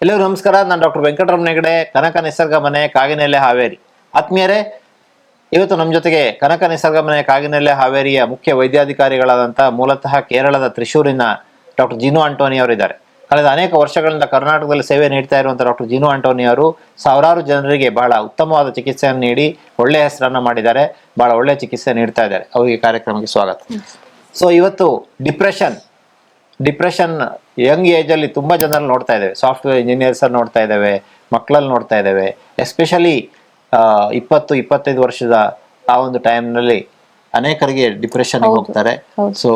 ಎಲ್ಲರಿಗೂ ನಮಸ್ಕಾರ. ನಾನು ಡಾಕ್ಟರ್ ವೆಂಕಟರಮಣ ಹೆಗಡೆ, ಕನಕ ನಿಸರ್ಗ ಮನೆ, ಕಾಗಿನೆಲೆ, ಹಾವೇರಿ. ಆತ್ಮೀಯರೇ, ಇವತ್ತು ನಮ್ಮ ಜೊತೆಗೆ ಕನಕ ನಿಸರ್ಗ ಮನೆ, ಕಾಗಿನೆಲೆ, ಹಾವೇರಿಯ ಮುಖ್ಯ ವೈದ್ಯಾಧಿಕಾರಿಗಳಾದಂಥ ಮೂಲತಃ ಕೇರಳದ ತ್ರಿಶೂರಿನ ಡಾಕ್ಟರ್ ಜಿನು ಆಂಟೋನಿ ಅವರಿದ್ದಾರೆ. ಕಳೆದ ಅನೇಕ ವರ್ಷಗಳಿಂದ ಕರ್ನಾಟಕದಲ್ಲಿ ಸೇವೆ ನೀಡ್ತಾ ಇರುವಂಥ ಡಾಕ್ಟರ್ ಜಿನು ಆಂಟೋನಿ ಅವರು ಸಾವಿರಾರು ಜನರಿಗೆ ಬಹಳ ಉತ್ತಮವಾದ ಚಿಕಿತ್ಸೆಯನ್ನು ನೀಡಿ ಒಳ್ಳೆಯ ಹೆಸರನ್ನು ಮಾಡಿದ್ದಾರೆ, ಬಹಳ ಒಳ್ಳೆಯ ಚಿಕಿತ್ಸೆ ನೀಡ್ತಾ ಇದ್ದಾರೆ. ಅವರಿಗೆ ಕಾರ್ಯಕ್ರಮಕ್ಕೆ ಸ್ವಾಗತ. ಸೊ ಇವತ್ತು ಡಿಪ್ರೆಷನ್ ಯಂಗ್ ಏಜಲ್ಲಿ ತುಂಬ ಜನರಲ್ಲಿ ನೋಡ್ತಾ ಇದ್ದೇವೆ. ಸಾಫ್ಟ್ವೇರ್ ಇಂಜಿನಿಯರ್ಸ್ ನೋಡ್ತಾ ಇದ್ದೇವೆ, ಮಕ್ಕಳಲ್ಲಿ ನೋಡ್ತಾ ಇದ್ದೇವೆ. ಎಸ್ಪೆಷಲಿ 20-25 ವರ್ಷದ ಆ ಒಂದು ಟೈಮ್ನಲ್ಲಿ ಅನೇಕರಿಗೆ ಡಿಪ್ರೆಷನ್ಗೆ ಹೋಗ್ತಾರೆ. ಸೊ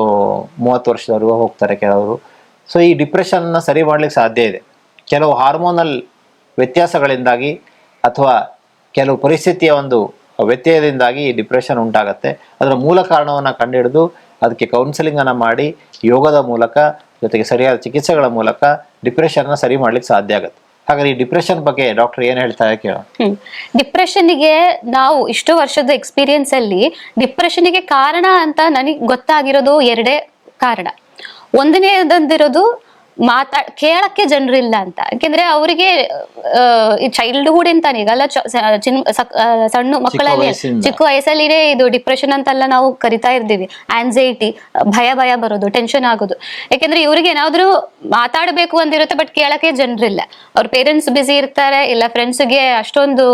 30 ವರ್ಷದವರೆಗೂ ಹೋಗ್ತಾರೆ ಕೆಲವರು. ಸೊ ಈ ಡಿಪ್ರೆಷನ್ನ ಸರಿ ಮಾಡ್ಲಿಕ್ಕೆ ಸಾಧ್ಯ ಇದೆ. ಕೆಲವು ಹಾರ್ಮೋನಲ್ ವ್ಯತ್ಯಾಸಗಳಿಂದಾಗಿ ಅಥವಾ ಕೆಲವು ಪರಿಸ್ಥಿತಿಯ ಒಂದು ವ್ಯತ್ಯಯದಿಂದಾಗಿ ಈ ಡಿಪ್ರೆಷನ್ ಉಂಟಾಗತ್ತೆ. ಅದರ ಮೂಲ ಕಾರಣವನ್ನು ಕಂಡುಹಿಡಿದು ಅದಕ್ಕೆ ಕೌನ್ಸಿಲಿಂಗನ್ನು ಮಾಡಿ ಯೋಗದ ಮೂಲಕ ಜೊತೆಗೆ ಸರಿಯಾದ ಚಿಕಿತ್ಸೆಗಳ ಮೂಲಕ ಡಿಪ್ರೆಷನ್ನ ಸರಿ ಮಾಡ್ಲಿಕ್ಕೆ ಸಾಧ್ಯ ಆಗುತ್ತೆ. ಹಾಗಾದ್ರೆ ಈ ಡಿಪ್ರೆಷನ್ ಬಗ್ಗೆ ಡಾಕ್ಟರ್ ಏನ್ ಹೇಳ್ತಾರೆ ಕೇಳೋಣ. ಡಿಪ್ರೆಷನ್ಗೆ ನಾವು ಇಷ್ಟು ವರ್ಷದ ಎಕ್ಸ್ಪೀರಿಯನ್ಸ್ ಅಲ್ಲಿ ಡಿಪ್ರೆಷನ್ಗೆ ಕಾರಣ ಅಂತ ನನಗೆ ಗೊತ್ತಾಗಿರೋದು ಎರಡೇ ಕಾರಣ. ಒಂದನೇದಂದಿರೋದು ಕೇಳಕ್ಕೆ ಜನರಿಲ್ಲ ಅಂತ. ಯಾಕೆಂದ್ರೆ ಅವರಿಗೆ ಚೈಲ್ಡ್ಹುಡ್ ಅಂತಾನೆ ಈಗಲ್ಲ, ಸಣ್ಣ ಮಕ್ಕಳಲ್ಲಿ ಚಿಕ್ಕ ವಯಸ್ಸಲ್ಲಿನೇ ಇದು ಡಿಪ್ರೆಷನ್ ಅಂತೆಲ್ಲ ನಾವು ಕರಿತಾ ಇರ್ತೀವಿ. ಆನ್ಸೈಟಿ, ಭಯ ಬರೋದು, ಟೆನ್ಷನ್ ಆಗೋದು. ಯಾಕೆಂದ್ರೆ ಇವ್ರಿಗೆ ಏನಾದ್ರು ಮಾತಾಡಬೇಕು ಅಂದಿರುತ್ತೆ, ಬಟ್ ಕೇಳಕ್ಕೆ ಜನರಿಲ್ಲ. ಅವ್ರ ಪೇರೆಂಟ್ಸ್ ಬಿಸಿ ಇರ್ತಾರೆ, ಇಲ್ಲ ಫ್ರೆಂಡ್ಸ್ಗೆ ಅಷ್ಟೊಂದು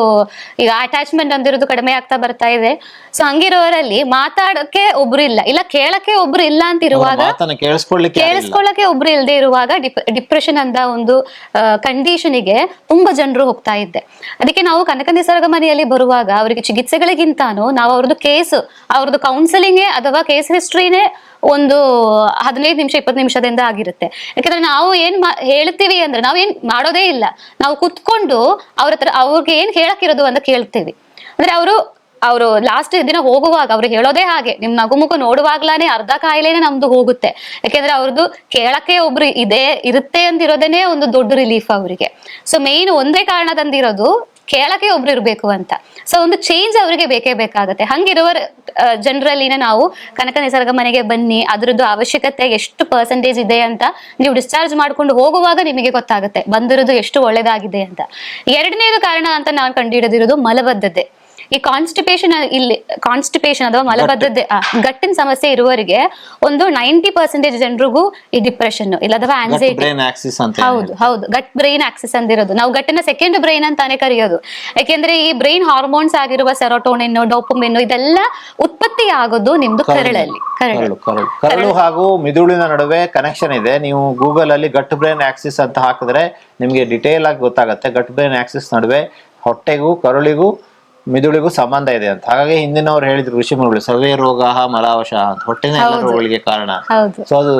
ಈಗ ಅಟ್ಯಾಚ್ಮೆಂಟ್ ಅಂದಿರೋದು ಕಡಿಮೆ ಆಗ್ತಾ ಬರ್ತಾ ಇದೆ. ಸೊ ಹಂಗಿರೋರಲ್ಲಿ ಮಾತಾಡಕ್ಕೆ ಒಬ್ರು ಇಲ್ಲ ಕೇಳಕ್ಕೆ ಒಬ್ರು ಇಲ್ಲ ಅಂತ ಇರುವಾಗ, ಕೇಳಿಸ್ಕೊಳ್ಳಕ್ಕೆ ಒಬ್ರು ಇಲ್ಲದೆ ಇರುವಾಗ ಡಿಪ್ರೆಷನ್ ಅಂತ ಒಂದು ಕಂಡೀಷನ್ಗೆ ತುಂಬಾ ಜನರು ಹೋಗ್ತಾ ಇದ್ದೆ. ಅದಕ್ಕೆ ನಾವು ಕನಕ ನಿಸರ್ಗ ಮನೆಯಲ್ಲಿ ಬರುವಾಗ ಅವರಿಗೆ ಚಿಕಿತ್ಸೆಗಳಿಗಿಂತಾನು ನಾವು ಅವ್ರದ್ದು ಕೌನ್ಸಿಲಿಂಗ್ ಅಥವಾ ಕೇಸ್ ಹಿಸ್ಟ್ರಿನೇ ಒಂದು 15 ನಿಮಿಷ 20 ನಿಮಿಷದಿಂದ ಆಗಿರುತ್ತೆ. ಯಾಕಂದ್ರೆ ನಾವು ಹೇಳ್ತೀವಿ ಅಂದ್ರೆ ನಾವೇನ್ ಮಾಡೋದೇ ಇಲ್ಲ, ನಾವು ಕುತ್ಕೊಂಡು ಅವ್ರಿಗೆ ಏನ್ ಹೇಳಕ್ಕಿರೋದು ಅಂತ ಕೇಳ್ತೀವಿ. ಅಂದ್ರೆ ಅವರು ಲಾಸ್ಟ್ ದಿನ ಹೋಗುವಾಗ ಅವ್ರು ಹೇಳೋದೇ ಹಾಗೆ, ನಿಮ್ ನಗುಮುಖ ನೋಡುವಾಗ್ಲಾನೆ ಅರ್ಧ ಕಾಯಿಲೆನೆ ನಮ್ದು ಹೋಗುತ್ತೆ. ಯಾಕೆಂದ್ರೆ ಅವ್ರದ್ದು ಕೇಳಕ್ಕೆ ಒಬ್ರು ಇರುತ್ತೆ ಅಂತಿರೋದೇನೆ ಒಂದು ದೊಡ್ಡ ರಿಲೀಫ್ ಅವರಿಗೆ. ಸೊ ಮೇನ್ ಒಂದೇ ಕಾರಣದಂದಿರೋದು ಕೇಳಕ್ಕೆ ಒಬ್ರು ಇರ್ಬೇಕು ಅಂತ. ಸೊ ಒಂದು ಚೇಂಜ್ ಅವರಿಗೆ ಬೇಕೇ ಬೇಕಾಗತ್ತೆ. ಹಂಗಿರುವ ಜನರಲ್ಲಿನೇ ನಾವು ಕನಕ ನಿಸರ್ಗ ಮನೆಗೆ ಬನ್ನಿ, ಅದ್ರದ್ದು ಅವಶ್ಯಕತೆ ಎಷ್ಟು ಪರ್ಸೆಂಟೇಜ್ ಇದೆ ಅಂತ ನೀವು ಡಿಸ್ಚಾರ್ಜ್ ಮಾಡ್ಕೊಂಡು ಹೋಗುವಾಗ ನಿಮಗೆ ಗೊತ್ತಾಗುತ್ತೆ ಬಂದಿರೋದು ಎಷ್ಟು ಒಳ್ಳೇದಾಗಿದೆ ಅಂತ. ಎರಡನೇದು ಕಾರಣ ಅಂತ ನಾನು ಕಂಡುಹಿಡಿದಿರೋದು ಮಲಬದ್ಧತೆ. ಈ ಕಾನ್ಸ್ಟಿಪೇಷನ್ ಅಥವಾ ಮಲಬದ್ಧತೆ, ಗಟ್ಟಿನ ಸಮಸ್ಯೆ ಇರುವವರಿಗೆ ಒಂದು 90% ಜನರಿಗೂ ಈ ಡಿಪ್ರೆಷನ್ ಇಲ್ಲ ಅಥವಾ ಆನ್ಸೈಟಿ. ಹೌದು, ಗಟ್ ಬ್ರೈನ್ ಆಕ್ಸಿಸ್ ಅಂದಿರೋದು. ನಾವು ಗಟ್ಟಿನ ಸೆಕೆಂಡ್ ಬ್ರೈನ್ ಅಂತಾನೆ ಕರೆಯೋದು. ಯಾಕೆಂದ್ರೆ ಈ ಬ್ರೈನ್ ಹಾರ್ಮೋನ್ಸ್ ಆಗಿರುವ ಸೆರೋಟೋನಿನ್, ಡೋಪಮಿನ್ ಇದೆಲ್ಲ ಉತ್ಪತ್ತಿ ಆಗೋದು ನಿಮ್ದು ಕರಳು ಹಾಗೂ ಮಿದುಳಿನ ನಡುವೆ ಕನೆಕ್ಷನ್ ಇದೆ. ನೀವು ಗೂಗಲ್ ಅಲ್ಲಿ ಗಟ್ ಬ್ರೈನ್ ಆಕ್ಸಿಸ್ ಅಂತ ಹಾಕಿದ್ರೆ ನಿಮ್ಗೆ ಡಿಟೇಲ್ ಆಗಿ ಗೊತ್ತಾಗುತ್ತೆ. ಗಟ್ ಬ್ರೈನ್ ಆಕ್ಸಿಸ್ ನಡುವೆ ಹೊಟ್ಟೆಗೂ ಕರುಳಿಗೂ ಮಿದುಳಿಗೂ ಸಂಬಂಧ ಇದೆ ಅಂತ. ಹಾಗಾಗಿ ಹಿಂದಿನವ್ರು ಹೇಳಿದ್ರು ಋಷಿಮುನಿಗಳು, ಸರ್ವೇ ರೋಗ ಮಲಾವಶ ಅಂತ. ಹೊಟ್ಟೆನ ಎಲ್ಲ ರೋಗಗಳಿಗೆ ಕಾರಣ. ಸೊ ಅದು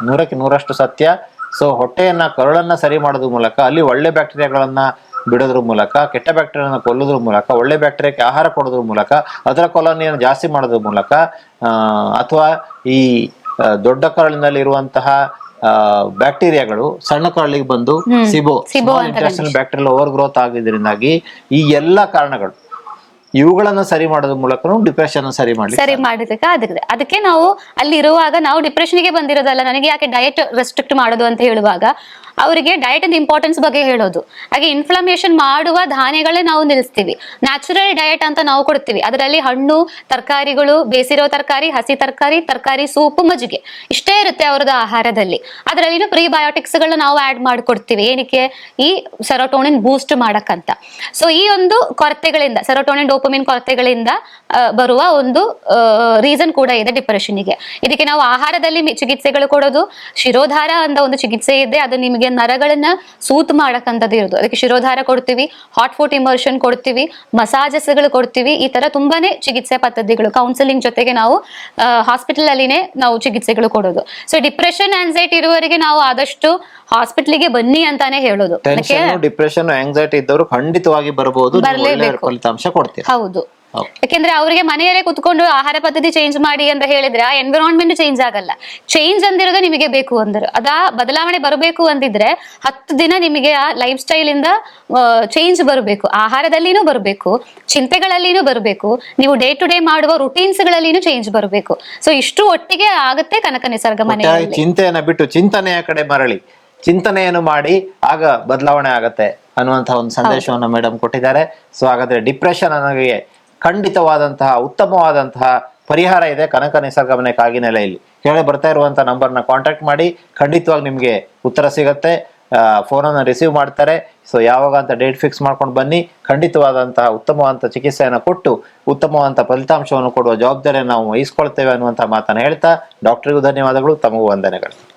100% ಸತ್ಯ. ಸೊ ಹೊಟ್ಟೆಯನ್ನ ಕರುಳನ್ನ ಸರಿ ಮಾಡೋದ್ರ ಮೂಲಕ ಅಲ್ಲಿ ಒಳ್ಳೆ ಬ್ಯಾಕ್ಟೀರಿಯಾಗಳನ್ನ ಬಿಡೋದ್ರ ಮೂಲಕ, ಕೆಟ್ಟ ಬ್ಯಾಕ್ಟೀರಿಯಾನ ಕೊಲ್ಲೋದ್ರ ಮೂಲಕ, ಒಳ್ಳೆ ಬ್ಯಾಕ್ಟೀರಿಯಾಕ್ಕೆ ಆಹಾರ ಕೊಡೋದ್ರ ಮೂಲಕ, ಅದರ ಕಾಲೋನಿಯನ್ನು ಜಾಸ್ತಿ ಮಾಡೋದ್ರ ಮೂಲಕ, ಅಥವಾ ಈ ದೊಡ್ಡ ಕರುಳಿನಲ್ಲಿ ಇರುವಂತಹ ಬ್ಯಾಕ್ಟೀರಿಯಾಗಳು ಸಣ್ಣ ಕರುಳಿಗೆ ಬಂದು ಇಂಟೆಸ್ಟೈನಲ್ ಬ್ಯಾಕ್ಟೀರಿಯಲ್ ಓವರ್ ಗ್ರೋತ್ ಆಗಿದ್ರಿಂದಾಗಿ ಈ ಎಲ್ಲಾ ಕಾರಣಗಳು ಇವುಗಳನ್ನ ಸರಿ ಮಾಡೋದ್ರ ಮೂಲಕ ಡಿಪ್ರೆಷನ್ ಸರಿ ಮಾಡಿದ್ರೆ ಅದಕ್ಕೆ ನಾವು ಅಲ್ಲಿ ಇರುವಾಗ ನಾವು ಡಿಪ್ರೆಷನ್ಗೆ ಬಂದಿರೋದಲ್ಲ, ನನಗೆ ಯಾಕೆ ಡಯಟ್ ರೆಸ್ಟ್ರಿಕ್ಟ್ ಮಾಡೋದು ಅಂತ ಹೇಳುವಾಗ ಅವರಿಗೆ ಡಯಟ್ ಅಂಡ್ ಇಂಪಾರ್ಟೆನ್ಸ್ ಬಗ್ಗೆ ಹೇಳೋದು. ಹಾಗೆ ಇನ್ಫ್ಲಮೇಷನ್ ಮಾಡುವ ಧಾನ್ಯಗಳೇ ನಾವು ನಿಲ್ಲಿಸ್ತೀವಿ. ನ್ಯಾಚುರಲ್ ಡಯಟ್ ಅಂತ ನಾವು ಕೊಡ್ತೀವಿ. ಅದರಲ್ಲಿ ಹಣ್ಣು, ತರಕಾರಿಗಳು, ಬೇಸಿರೋ ತರಕಾರಿ, ಹಸಿ ತರಕಾರಿ, ಸೂಪು, ಮಜ್ಜಿಗೆ ಇಷ್ಟೇ ಇರುತ್ತೆ ಅವರದ್ದು ಆಹಾರದಲ್ಲಿ. ಅದರಲ್ಲಿನೂ ಪ್ರೀಬಯೋಟಿಕ್ಸ್ ಗಳನ್ನ ನಾವು ಆಡ್ ಮಾಡಿಕೊಡ್ತೀವಿ. ಏನಕ್ಕೆ? ಈ ಸೆರೋಟೋನಿನ್ ಬೂಸ್ಟ್ ಮಾಡಕ್ಕಂತ. ಸೊ ಈ ಒಂದು ಕೊರತೆಗಳಿಂದ, ಸೆರೋಟೋನಿನ್ ಡೋಪಮಿನ್ ಕೊರತೆಗಳಿಂದ ಬರುವ ಒಂದು ರೀಸನ್ ಕೂಡ ಇದೆ ಡಿಪ್ರೆಷನ್ಗೆ. ಇದಕ್ಕೆ ನಾವು ಆಹಾರದಲ್ಲಿ ಚಿಕಿತ್ಸೆಗಳು ಕೊಡೋದು. ಶಿರೋಧಾರ ಅಂತ ಒಂದು ಚಿಕಿತ್ಸೆ ಇದೆ, ಅದು ನಿಮಗೆ ನರಗಳನ್ನ ಸೂತ್ ಮಾಡಕ್ಕಂಥದ್ದು ಇರೋದು. ಅದಕ್ಕೆ ಶಿರೋಧಾರ ಕೊಡ್ತೀವಿ, ಹಾಟ್ ಫುಟ್ ಇಮರ್ಷನ್ ಕೊಡ್ತೀವಿ, ಮಸಾಜಸ್ಗಳು ಕೊಡ್ತೀವಿ. ಈ ತರ ತುಂಬಾನೇ ಚಿಕಿತ್ಸೆ ಪದ್ಧತಿಗಳು, ಕೌನ್ಸಿಲಿಂಗ್ ಜೊತೆಗೆ ನಾವು ಹಾಸ್ಪಿಟಲ್ ಅಲ್ಲಿನೇ ನಾವು ಚಿಕಿತ್ಸೆಗಳು ಕೊಡೋದು. ಸೊ ಡಿಪ್ರೆಷನ್, ಆನ್ಸೈಟಿ ಇರುವವರಿಗೆ ನಾವು ಆದಷ್ಟು ಹಾಸ್ಪಿಟಲ್ಗೆ ಬನ್ನಿ ಅಂತಾನೆ ಹೇಳೋದು. ಡಿಪ್ರೆಷನ್, ಆಂಗ್ಸೈಟಿ ಇದ್ದವರು ಖಂಡಿತವಾಗಿ ಬರಬಹುದು, ಫಲಿತಾಂಶ ಕೊಡ್ತೀವಿ. ಹೌದು, ಯಾಕೆಂದ್ರೆ ಅವರಿಗೆ ಮನೆಯಲ್ಲೇ ಕುತ್ಕೊಂಡು ಆಹಾರ ಪದ್ಧತಿ ಚೇಂಜ್ ಮಾಡಿ ಅಂತ ಹೇಳಿದ್ರೆ ಆ ಎನ್ವಿರಾನ್ಮೆಂಟ್ ಚೇಂಜ್ ಆಗಲ್ಲ. ಚೇಂಜ್ ಅಂದಿರೋದು ನಿಮಗೆ ಬೇಕು ಅಂದ್ರೆ, ಬದಲಾವಣೆ ಬರಬೇಕು ಅಂತಿದ್ರೆ 10 ದಿನ ನಿಮಗೆ ಆ ಲೈಫ್ ಸ್ಟೈಲ್ ಇಂದ ಚೇಂಜ್ ಬರಬೇಕು. ಆಹಾರದಲ್ಲಿನೂ ಬರಬೇಕು, ಚಿಂತೆಗಳಲ್ಲಿನೂ ಬರಬೇಕು, ನೀವು ಡೇ ಟು ಡೇ ಮಾಡುವ ರುಟೀನ್ಸ್ ಗಳಲ್ಲಿನೂ ಚೇಂಜ್ ಬರಬೇಕು. ಸೊ ಇಷ್ಟು ಒಟ್ಟಿಗೆ ಆಗುತ್ತೆ ಕನಕ ನಿಸರ್ಗ ಮನೆಯಲ್ಲಿ. ಚಿಂತೆಯನ್ನ ಬಿಟ್ಟು ಚಿಂತನೆಯ ಕಡೆ ಮರಳಿ ಚಿಂತನೆಯನ್ನು ಮಾಡಿ ಆಗ ಬದಲಾವಣೆ ಆಗತ್ತೆ ಅನ್ನುವಂತಹ ಒಂದು ಸಂದೇಶವನ್ನ ಮೇಡಮ್ ಕೊಟ್ಟಿದ್ದಾರೆ. ಸೊ ಹಾಗಾದ್ರೆ ಡಿಪ್ರೆಷನ್ ನನಗೆ ಖಂಡಿತವಾದಂತಹ ಉತ್ತಮವಾದಂತಹ ಪರಿಹಾರ ಇದೆ ಕನಕ ನಿಸರ್ಗ ಮನೆ ಕಾಗಿನೆಲೆಯಲ್ಲಿ. ಕೆಳಗೆ ಬರ್ತಾ ಇರುವಂತಹ ನಂಬರ್ನ ಕಾಂಟ್ಯಾಕ್ಟ್ ಮಾಡಿ, ಖಂಡಿತವಾಗಿ ನಿಮ್ಗೆ ಉತ್ತರ ಸಿಗತ್ತೆ. ಫೋನನ್ನು ರಿಸೀವ್ ಮಾಡ್ತಾರೆ. ಸೊ ಯಾವಾಗ ಅಂತ ಡೇಟ್ ಫಿಕ್ಸ್ ಮಾಡ್ಕೊಂಡು ಬನ್ನಿ. ಖಂಡಿತವಾದಂತಹ ಉತ್ತಮವಾದಂತಹ ಚಿಕಿತ್ಸೆಯನ್ನು ಕೊಟ್ಟು ಉತ್ತಮವಾದಂತಹ ಫಲಿತಾಂಶವನ್ನು ಕೊಡುವ ಜವಾಬ್ದಾರಿಯನ್ನು ನಾವು ವಹಿಸ್ಕೊಳ್ತೇವೆ ಅನ್ನುವಂತಹ ಮಾತನ್ನು ಹೇಳ್ತಾ ಡಾಕ್ಟರ್ಗೂ ಧನ್ಯವಾದಗಳು, ತಮಗೂ ವಂದನೆಗಳು.